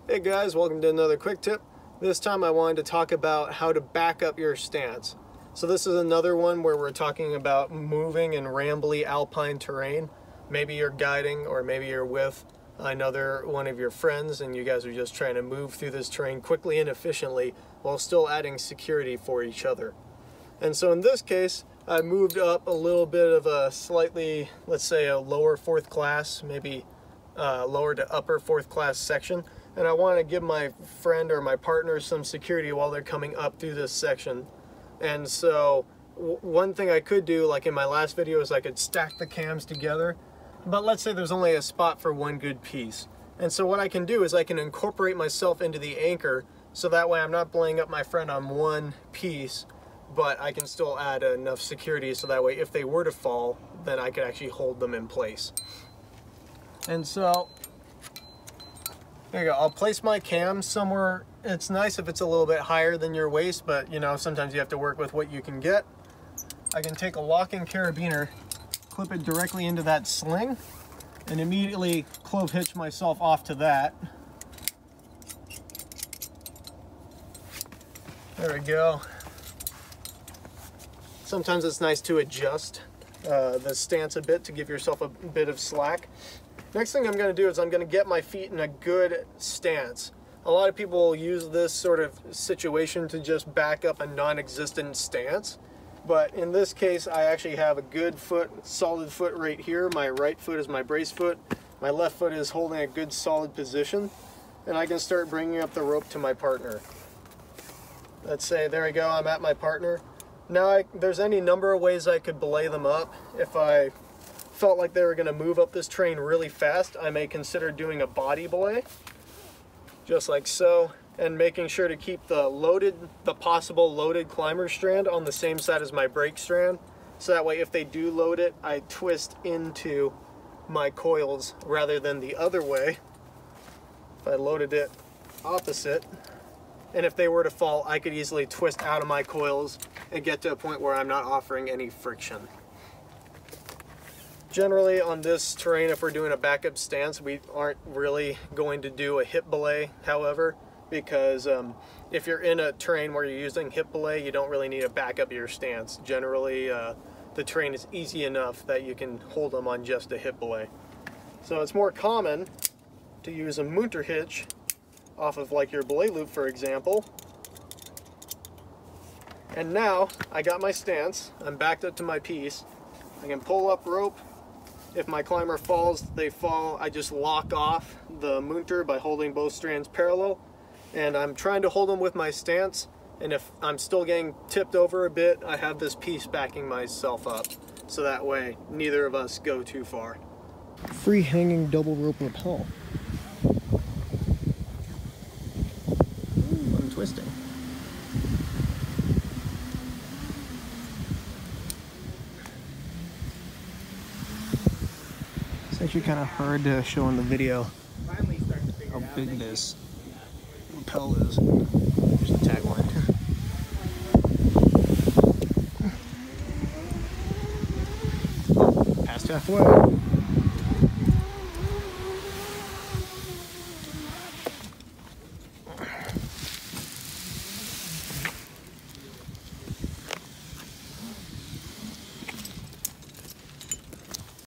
Hey guys, welcome to another quick tip. This time I wanted to talk about how to back up your stance. So this is another one where we're talking about moving in rambly alpine terrain. Maybe you're guiding or maybe you're with another one of your friends and you guys are just trying to move through this terrain quickly and efficiently while still adding security for each other. And so in this case, I moved up a little bit of a slightly, let's say a lower fourth class, maybe lower to upper fourth class section. And I want to give my friend or my partner some security while they're coming up through this section. And so one thing I could do, like in my last video, is I could stack the cams together. But let's say there's only a spot for one good piece. And so what I can do is I can incorporate myself into the anchor, so that way I'm not blowing up my friend on one piece, but I can still add enough security so that way if they were to fall, then I could actually hold them in place. And so there you go. I'll place my cam somewhere. It's nice if it's a little bit higher than your waist, but you know, sometimes you have to work with what you can get. I can take a locking carabiner, clip it directly into that sling, and immediately clove hitch myself off to that. There we go. Sometimes it's nice to adjust the stance a bit to give yourself a bit of slack. Next thing I'm going to do is I'm going to get my feet in a good stance. A lot of people use this sort of situation to just back up a non-existent stance. But in this case, I actually have a good foot, solid foot right here. My right foot is my brace foot. My left foot is holding a good solid position. And I can start bringing up the rope to my partner. Let's say, there we go, I'm at my partner. Now there's any number of ways I could belay them up. If I felt like they were going to move up this terrain really fast, I may consider doing a body belay, just like so, and making sure to keep the possible loaded climber strand on the same side as my brake strand, so that way if they do load it, I twist into my coils rather than the other way. If I loaded it opposite, and if they were to fall, I could easily twist out of my coils and get to a point where I'm not offering any friction. Generally on this terrain, if we're doing a backup stance, we aren't really going to do a hip belay, however, because if you're in a terrain where you're using hip belay, you don't really need to back up your stance. Generally, the terrain is easy enough that you can hold them on just a hip belay. So it's more common to use a Munter hitch off of like your belay loop, for example. And now I got my stance, I'm backed up to my piece. I can pull up rope. If my climber falls, they fall. I just lock off the Munter by holding both strands parallel. And I'm trying to hold them with my stance. And if I'm still getting tipped over a bit, I have this piece backing myself up. So that way, neither of us go too far. Free hanging double rope rappel. I'm twisting. It's actually kind of hard to show in the video how big this rappel is. Here's the tagline. Past halfway.